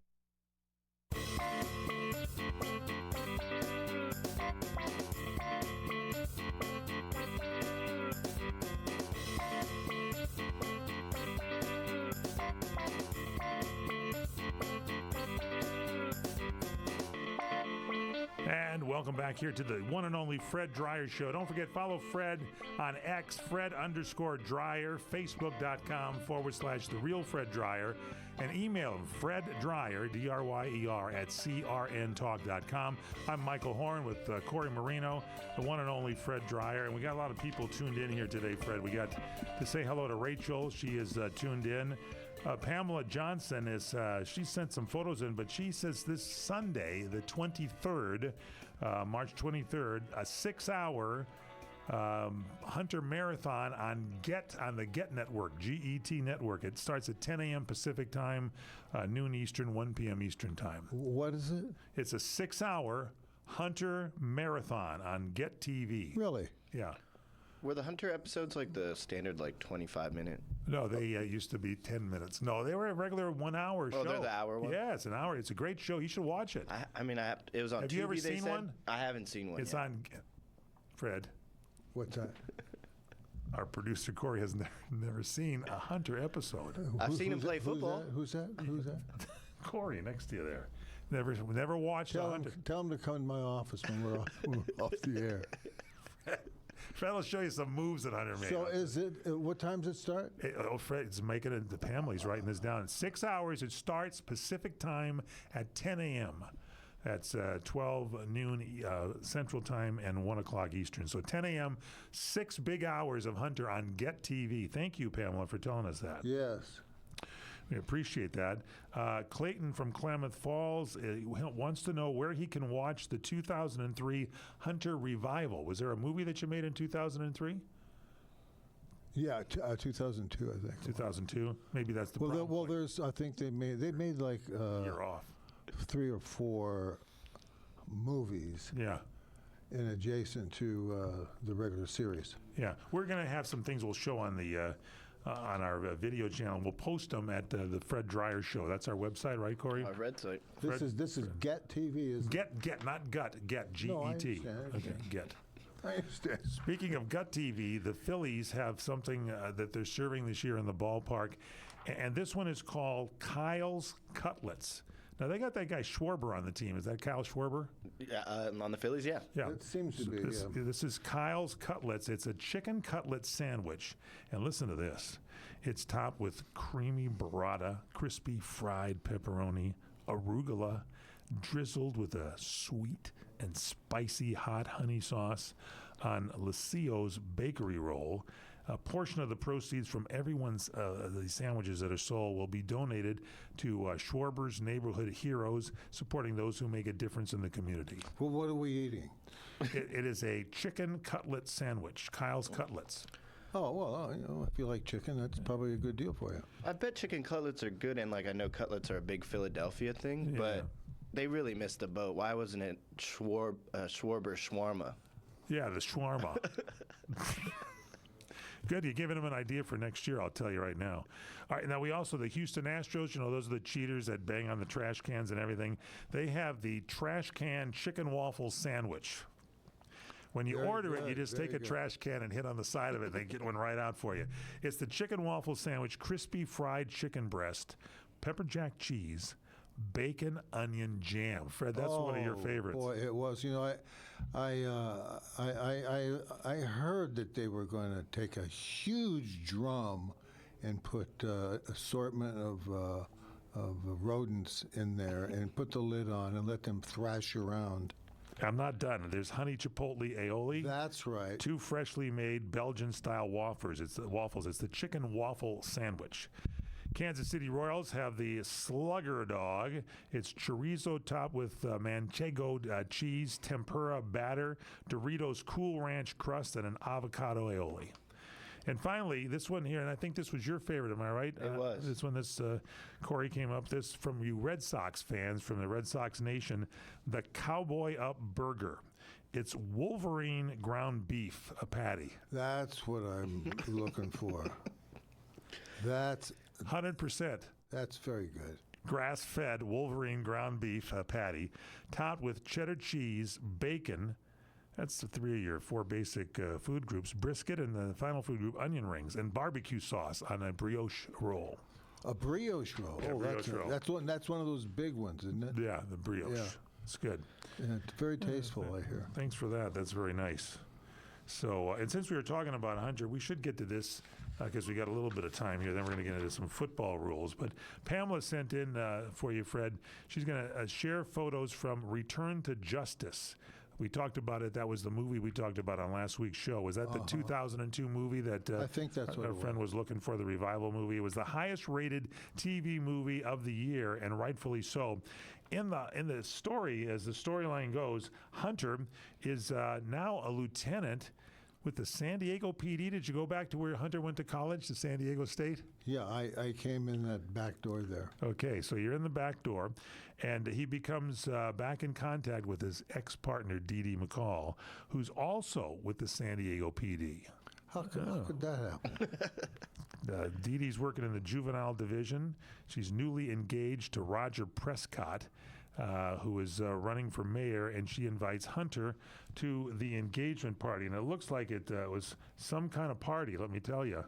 And welcome back here to the one and only Fred Dryer Show. Don't forget, follow Fred on X, Fred_Dryer, Facebook.com/The Real Fred Dryer, and email him, Fred Dryer, DRYER, at crntalk.com. I'm Michael Horn with Corey Marino, the one and only Fred Dryer, and we got a lot of people tuned in here today, Fred. We got to say hello to Rachel. She is tuned in. Pamela Johnson is, she sent some photos in, but she says this Sunday, the 23rd, March 23rd, a 6-hour Hunter Marathon on the Get Network, GET Network. It starts at 10 a.m. Pacific time, noon Eastern, 1 p.m. Eastern time. What is it? It's a 6-hour Hunter Marathon on Get TV. Really? Yeah. Were the Hunter episodes like the standard, like 25-minute? No, they used to be 10 minutes. No, they were a regular 1-hour show. Oh, they're the hour one? Yeah, it's an hour. It's a great show. You should watch it. It was on Have Tubi, you ever they seen said? one? I haven't seen one It's yet. on, Fred. What's that? Our producer, Corey, has never seen a Hunter episode. I've seen him play football. Who's that? Corey, next to you there. Never watched a Hunter. Tell him to come to my office when we're off the air. Fred will show you some moves that Hunter made. So is it, what time does it start? Fred's making it, the Pamela's writing this down. In 6 hours, it starts Pacific time at 10 a.m. That's 12 noon Central Time and 1 o'clock Eastern. So 10 a.m., 6 big hours of Hunter on Get TV. Thank you, Pamela, for telling us that. Yes. We appreciate that. Clayton from Klamath Falls wants to know where he can watch the 2003 Hunter Revival. Was there a movie that you made in 2003? Yeah, 2002, I think. 2002? Maybe that's the problem. There's, I think they made like You're off. 3 or 4 movies. Yeah. And adjacent to the regular series. Yeah, we're going to have some things we'll show on the on our video channel. We'll post them at the Fred Dreyer Show. That's our website, right, Corey? Our website. This is Get TV, isn't it? Get, not Gut. Get, G-E-T. No, I understand. Okay, Get. I understand. Speaking of Gut TV, the Phillies have something that they're serving this year in the ballpark, and this one is called Kyle's Cutlets. Now, they got that guy Schwarber on the team. Is that Kyle Schwarber? Yeah, on the Phillies, yeah. Yeah. It seems to be, This is Kyle's Cutlets. It's a chicken cutlet sandwich. And listen to this. It's topped with creamy burrata, crispy fried pepperoni, arugula, drizzled with a sweet and spicy hot honey sauce on Lucio's bakery roll. A portion of the proceeds from everyone's the sandwiches that are sold will be donated to Schwarber's Neighborhood Heroes, supporting those who make a difference in the community. Well, what are we eating? It is a chicken cutlet sandwich, Kyle's Cutlets. Oh, well, if you like chicken, that's probably a good deal for you. I bet chicken cutlets are good, and I know cutlets are a big Philadelphia thing, but they really missed the boat. Why wasn't it Schwarber shawarma? Yeah, the shawarma. Good, you're giving them an idea for next year, I'll tell you right now. All right, now we also, the Houston Astros, those are the cheaters that bang on the trash cans and everything. They have the trash can chicken waffle sandwich. When you order it, you just take a trash can and hit on the side of it, and they get one right out for you. It's the chicken waffle sandwich, crispy fried chicken breast, pepper jack cheese, bacon onion jam. Fred, that's one of your favorites. Boy, it was. I heard that they were going to take a huge drum and put assortment of rodents in there and put the lid on and let them thrash around. I'm not done. There's honey chipotle aioli. That's right. 2 freshly made Belgian-style waffles. It's the chicken waffle sandwich. Kansas City Royals have the Slugger Dog. It's chorizo topped with manchego cheese, tempura batter, Doritos Cool Ranch crust, and an avocado aioli. And finally, this one here, and I think this was your favorite, am I right? It was. This one, Corey came up, this from you Red Sox fans from the Red Sox Nation, the Cowboy Up Burger. It's Wolverine ground beef, a patty. That's what I'm looking for. That's 100%. That's very good. Grass-fed Wolverine ground beef patty, topped with cheddar cheese, bacon. That's the 3 of your 4 basic food groups. Brisket, and the final food group, onion rings, and barbecue sauce on a brioche roll. A brioche roll. Yeah, brioche roll. That's one of those big ones, isn't it? Yeah, the brioche. Yeah. It's good. Yeah, it's very tasteful, I hear. Thanks for that. That's very nice. So, and since we were talking about Hunter, we should get to this because we got a little bit of time here. Then we're going to get into some football rules. But Pamela sent in for you, Fred. She's going to share photos from Return to Justice, We talked about it. That was the movie we talked about on last week's show. Was that the 2002 movie that I think that's what our friend was looking for, the revival movie? It was the highest rated TV movie of the year, and rightfully so. In the story, as the storyline goes, Hunter is now a lieutenant with the San Diego PD. Did you go back to where Hunter went to college, to San Diego State? Yeah, I came in that back door there. Okay, so you're in the back door, and he becomes back in contact with his ex-partner, Dee Dee McCall, who's also with the San Diego PD. How could that happen? Dee Dee's working in the juvenile division. She's newly engaged to Roger Prescott, who is running for mayor, and she invites Hunter to the engagement party. And it looks like it was some kind of party, let me tell you.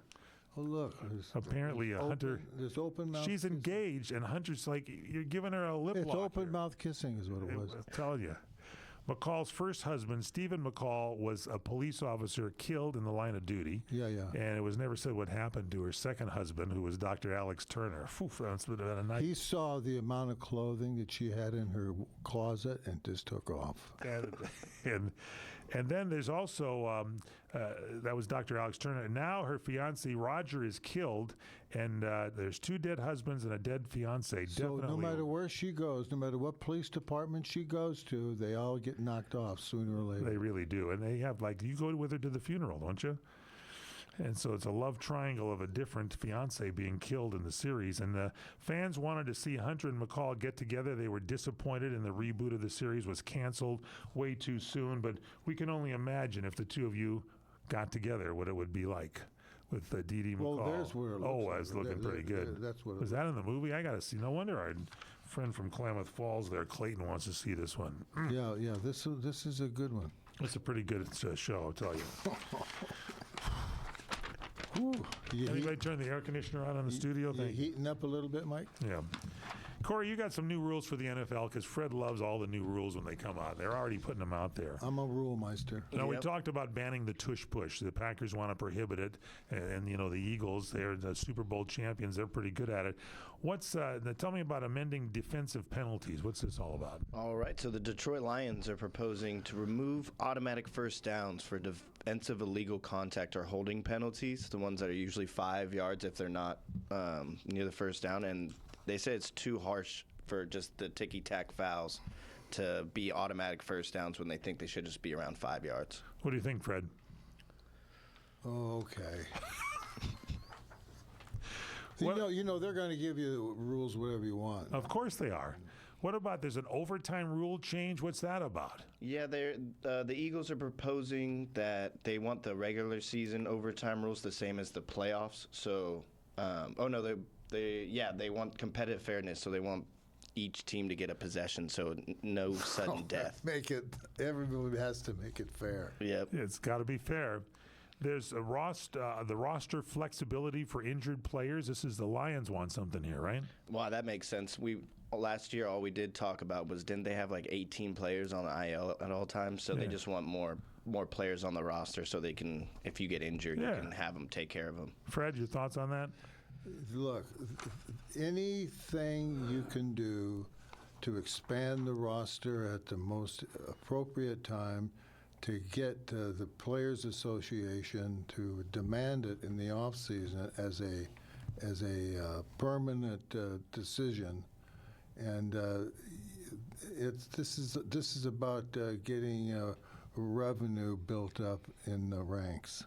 Oh, look. Apparently, Hunter... There's open mouth She's engaged, and Hunter's like, you're giving her a lip It's lock open here. mouth kissing is what it was. I'll tell you. McCall's first husband, Stephen McCall, was a police officer killed in the line of duty. Yeah. And it was never said what happened to her second husband, who was Dr. Alex Turner. That's been a night. He saw the amount of clothing that she had in her closet and just took off. And then there's also, that was Dr. Alex Turner. And now her fiancé, Roger, is killed. And there's 2 dead husbands and a dead fiancé. So no matter where she goes, no matter what police department she goes to, they all get knocked off sooner or later. They really do. And they have, like, you go with her to the funeral, don't you? And so it's a love triangle of a different fiancé being killed in the series. And the fans wanted to see Hunter and McCall get together. They were disappointed, and the reboot of the series was canceled way too soon. But we can only imagine if the two of you got together, what it would be like with Dee Dee McCall. Well, there's where it looks I was looking pretty good. That's what it was that in the movie? I got to see. No wonder our friend from Klamath Falls there, Clayton, wants to see this one. Yeah. This is a good one. It's a pretty good show, I'll tell you. Anybody turn the air conditioner on in the studio? You heating up a little bit, Mike? Yeah. Corey, you got some new rules for the NFL because Fred loves all the new rules when they come out. They're already putting them out there. I'm a rule meister. Now, we talked about banning the tush push. The Packers want to prohibit it. And you know, the Eagles, they're the Super Bowl champions. They're pretty good at it. Tell me about amending defensive penalties. What's this all about? All right. So the Detroit Lions are proposing to remove automatic first downs for defensive illegal contact or holding penalties, the ones that are usually 5 yards if they're not near the first down. And they say it's too harsh for just the ticky-tack fouls to be automatic first downs when they think they should just be around 5 yards. What do you think, Fred? Okay. You know they're going to give you rules whatever you want. Of course they are. What about there's an overtime rule change? What's that about? Yeah, the Eagles are proposing that they want the regular season overtime rules the same as the playoffs. So, they want competitive fairness. So they want each team to get a possession, so no sudden death. Everybody has to make it fair. Yep. It's got to be fair. There's the roster flexibility for injured players. This is the Lions want something here, right? Wow, that makes sense. Last year, all we did talk about was didn't they have like 18 players on the IL at all times? So they just want more players on the roster so they can, if you get injured, you can have them take care of them. Fred, your thoughts on that? Look, anything you can do to expand the roster at the most appropriate time to get the Players Association to demand it in the offseason as a permanent decision, and this is about getting revenue built up in the ranks.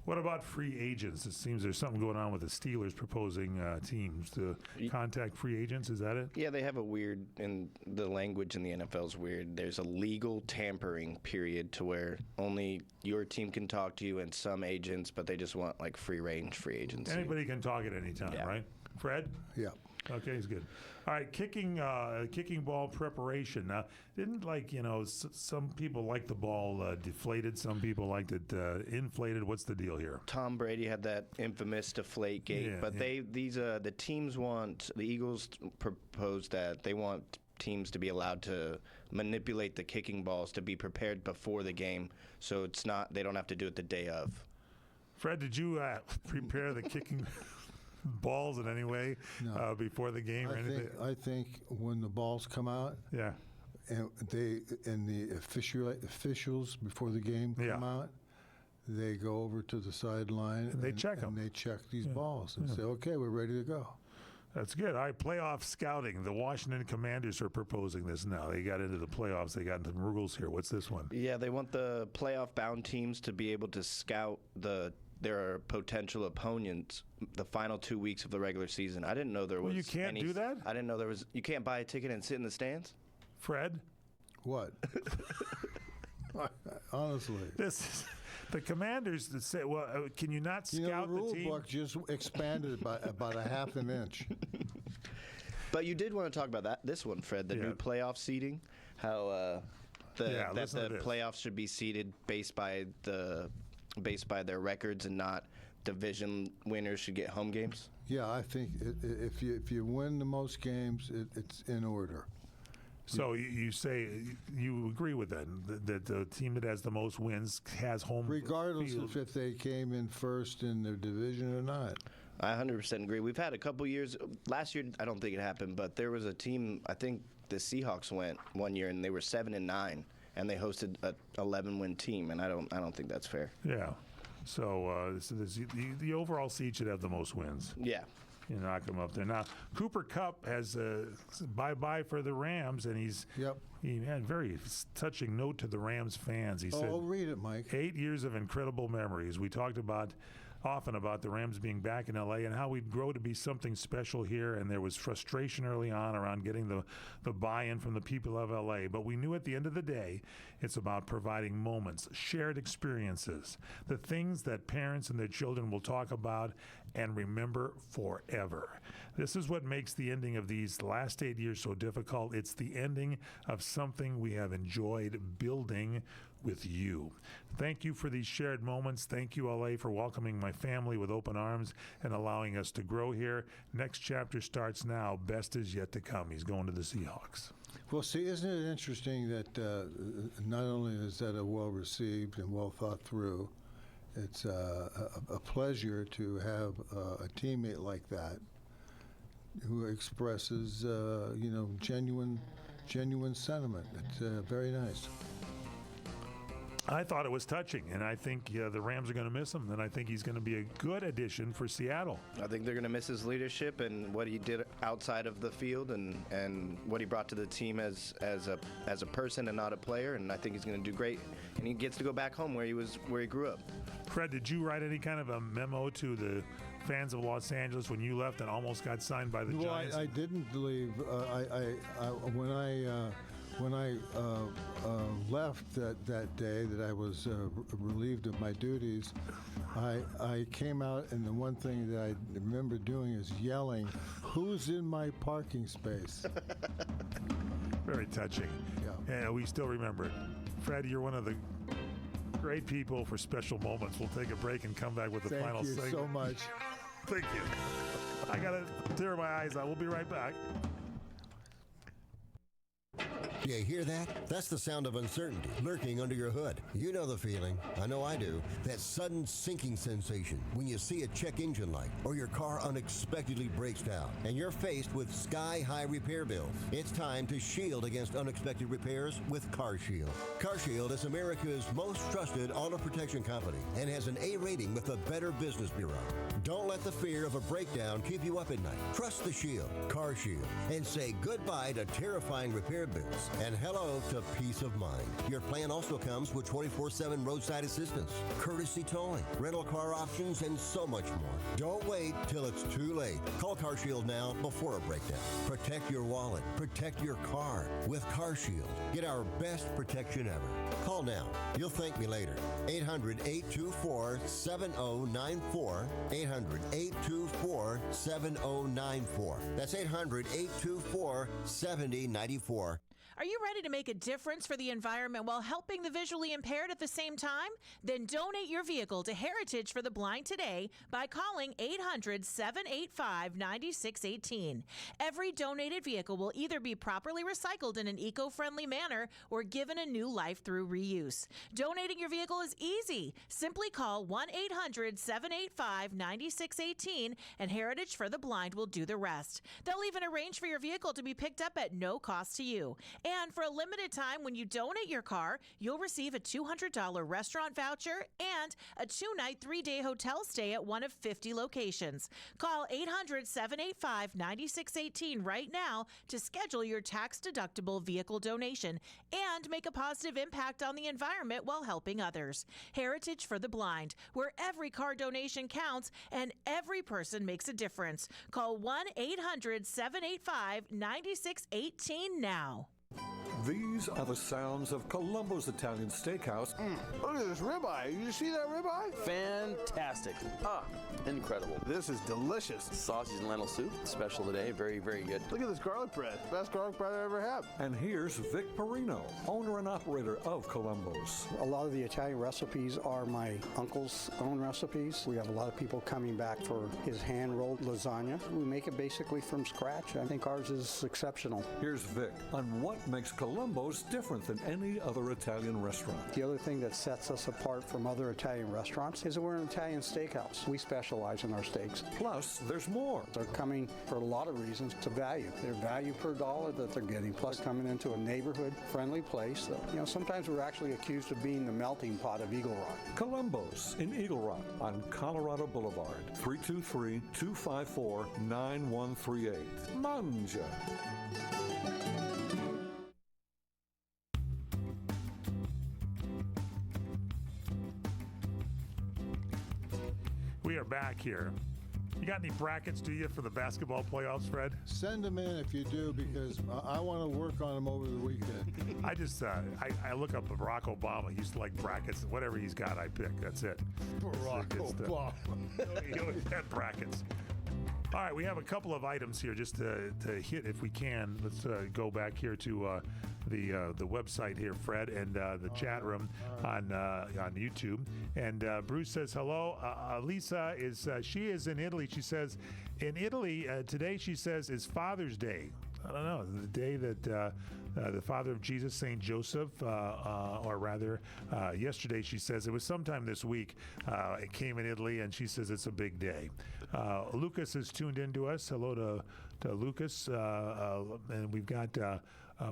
What about free agents? It seems there's something going on with the Steelers proposing teams to contact free agents. Is that it? Yeah, they have a weird, and the language in the NFL is weird. There's a legal tampering period to where only your team can talk to you and some agents, but they just want like free range free agency. Anybody can talk at any time, right? Fred? Yeah. Okay, he's good. All right, kicking ball preparation. Now, didn't some people like the ball deflated, some people liked it inflated. What's the deal here? Tom Brady had that infamous deflate gate, the teams want, the Eagles proposed that they want teams to be allowed to manipulate the kicking balls to be prepared before the game, so they don't have to do it the day of. Fred, did you prepare the kicking balls in any way before the game or anything? I think when the balls come out, and the officials before the game come out, they go over to the sideline and they check them. And they check these balls and say, okay, we're ready to go. That's good. All right, playoff scouting. The Washington Commanders are proposing this now. They got into the playoffs. They got into the rules here. What's this one? Yeah, they want the playoff-bound teams to be able to scout their potential opponents the final 2 weeks of the regular season. I didn't know there was. You can't do that? I didn't know there was. You can't buy a ticket and sit in the stands? Fred? What? Honestly. The Commanders that say, well, can you not scout the rule team? book just expanded by about a half an inch. But you did want to talk about this one, Fred, the new playoff seeding, how the playoffs should be seeded based by their records and not division winners should get home games. Yeah, I think if you win the most games, it's in order. So you say you agree with that the team that has the most wins has home regardless field. of if they came in first in their division or not. I 100% agree. We've had a couple years. Last year, I don't think it happened, but there was a team. I think the Seahawks went one year and they were 7-9, and they hosted a 11-win team, and I don't think that's fair. Yeah. So the overall seed should have the most wins. Yeah. You knock him up there. Now, Cooper Cupp has a bye-bye for the Rams, and he had a very touching note to the Rams fans. He said, read it, Mike. 8 years of incredible memories. We talked often about the Rams being back in L.A. and how we'd grow to be something special here, and there was frustration early on around getting the buy-in from the people of L.A., but we knew at the end of the day it's about providing moments, shared experiences, the things that parents and their children will talk about and remember forever. This is what makes the ending of these last 8 years so difficult. It's the ending of something we have enjoyed building with you. Thank you for these shared moments. Thank you, LA, for welcoming my family with open arms and allowing us to grow here. Next chapter starts now. Best is yet to come. He's going to the Seahawks. Well, see, isn't it interesting that not only is that a well-received and well-thought-through, it's a pleasure to have a teammate like that who expresses, genuine sentiment. It's very nice. I thought it was touching, and I think the Rams are going to miss him, and I think he's going to be a good addition for Seattle. I think they're going to miss his leadership and what he did outside of the field and what he brought to the team as a person and not a player, and I think he's going to do great. And he gets to go back home where he grew up. Fred, did you write any kind of a memo to the fans of Los Angeles when you left and almost got signed by the Giants? I didn't leave. When I left that day that I was relieved of my duties, I came out, and the one thing that I remember doing is yelling, "Who's in my parking space?" Very touching. Yeah, we still remember it. Fred, you're one of the great people for special moments. We'll take a break and come back with the final segment. Thank you so much. Thank you. I got to tear my eyes out. We'll be right back. You hear that? That's the sound of uncertainty lurking under your hood. You know the feeling. I know I do. That sudden sinking sensation when you see a check engine light or your car unexpectedly breaks down and you're faced with sky-high repair bills. It's time to shield against unexpected repairs with CarShield. CarShield is America's most trusted auto protection company and has an A rating with the Better Business Bureau. Don't let the fear of a breakdown keep you up at night. Trust the Shield, CarShield, and say goodbye to terrifying repair bills and hello to peace of mind. Your plan also comes with 24/7 roadside assistance, courtesy towing, rental car options, and so much more. Don't wait till it's too late. Call CarShield now before a breakdown. Protect your wallet. Protect your car with CarShield. Get our best protection ever. Call now. You'll thank me later. 800-824-7094. 800-824-7094. That's 800-824-7094. Are you ready to make a difference for the environment while helping the visually impaired at the same time? Then donate your vehicle to Heritage for the Blind today by calling 800-785-9618. Every donated vehicle will either be properly recycled in an eco-friendly manner or given a new life through reuse. Donating your vehicle is easy. Simply call 1-800-785-9618 and Heritage for the Blind will do the rest. They'll even arrange for your vehicle to be picked up at no cost to you. And for a limited time, when you donate your car, you'll receive a $200 restaurant voucher and a 2-night, 3-day hotel stay at one of 50 locations. Call 800-785-9618 right now to schedule your tax-deductible vehicle donation and make a positive impact on the environment while helping others. Heritage for the Blind, where every car donation counts and every person makes a difference. Call 1-800-785-9618 now. These are the sounds of Columbo's Italian Steakhouse. Look at this ribeye. Did you see that ribeye? Fantastic. Incredible. This is delicious. Sausage and lentil soup, special today. Very, very good. Look at this garlic bread. Best garlic bread I ever had. And here's Vic Perino, owner and operator of Columbo's. A lot of the Italian recipes are my uncle's own recipes. We have a lot of people coming back for his hand-rolled lasagna. We make it basically from scratch. I think ours is exceptional. Here's Vic on what makes Columbo's different than any other Italian restaurant. The other thing that sets us apart from other Italian restaurants is that we're an Italian steakhouse. We specialize in our steaks. Plus, there's more. They're coming for a lot of reasons to value. Their value per dollar that they're getting, plus coming into a neighborhood-friendly place. So, sometimes we're actually accused of being the melting pot of Eagle Rock. Columbo's in Eagle Rock on Colorado Boulevard, 323-254-9138. Mangia. We are back here. You got any brackets, do you, for the basketball playoffs, Fred? Send them in if you do, because I want to work on them over the weekend. I just, I look up Barack Obama. He used to like brackets. Whatever he's got, I pick. That's it. Barack Obama. He always had brackets. All right, we have a couple of items here just to hit if we can. Let's go back here to the website here, Fred, and the chat room on YouTube. And Bruce says hello. Lisa she is in Italy. She says in Italy today. She says is Father's Day. I don't know, the day that the father of Jesus, Saint Joseph, or rather, yesterday she says it was sometime this week. It came in Italy, and she says it's a big day. Lucas is tuned in to us. Hello to Lucas, and we've got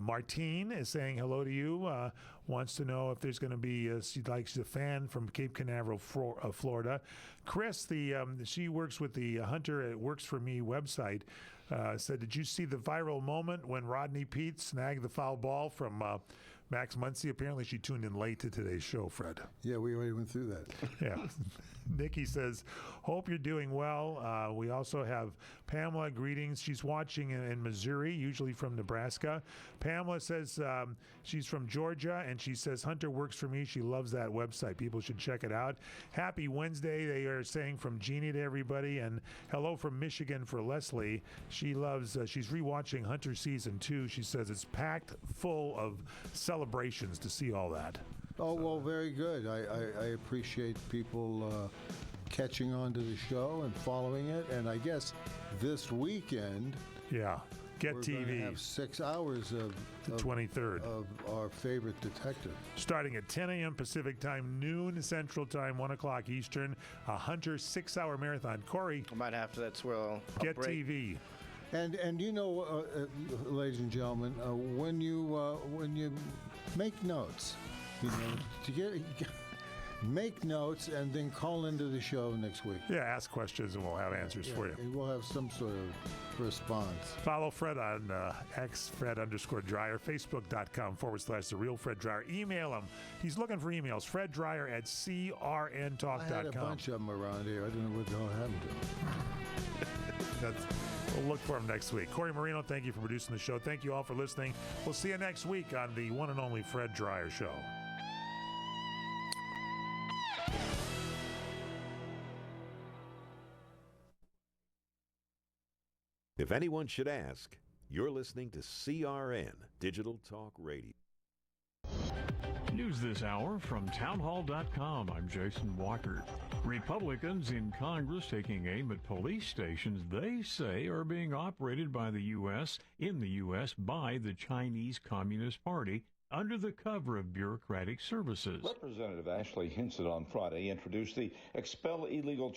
Martine is saying hello to you. Wants to know if there's going to be. She's a fan from Cape Canaveral, Florida. Chris, she works with the Hunter It Works For Me website. Said, did you see the viral moment when Rodney Peete snagged the foul ball from Max Muncy? Apparently she tuned in late to today's show, Fred. Yeah, we already went through that. Yeah. Nikki says, hope you're doing well. We also have Pamela, greetings. She's watching in Missouri, usually from Nebraska. Pamela says she's from Georgia, and she says, Hunter Works For Me. She loves that website. People should check it out. Happy Wednesday, they are saying from Jeannie to everybody, and hello from Michigan for Leslie. She loves, she's rewatching Hunter Season 2. She says it's packed full of celebrations to see all that. Oh, well, very good. I appreciate people catching on to the show and following it. And I guess this weekend, Get we're TV. Going to have 6 hours of the 23rd of our favorite detective. Starting at 10 a.m. Pacific time, noon Central time, 1 o'clock Eastern. A Hunter 6-hour marathon. Corey, I might have to. That's where I'll Get break. TV. And ladies and gentlemen, when you make notes, make notes and then call into the show next week. Yeah, ask questions and we'll have answers for you. We'll have some sort of response. Follow Fred on X, Fred_Dryer, Facebook.com/The Real Fred Dryer. Email him. He's looking for emails. FredDryer@crntalk.com. I had a bunch of them around here. I don't know what the hell happened to them. We'll look for him next week. Corey Marino, thank you for producing the show. Thank you all for listening. We'll see you next week on the one and only Fred Dryer Show. If anyone should ask, you're listening to CRN Digital Talk Radio. News this hour from townhall.com. I'm Jason Walker. Republicans in Congress taking aim at police stations they say are being operated by the U.S. by the Chinese Communist Party under the cover of bureaucratic services. Representative Ashley Hinson on Friday introduced the Expel Illegal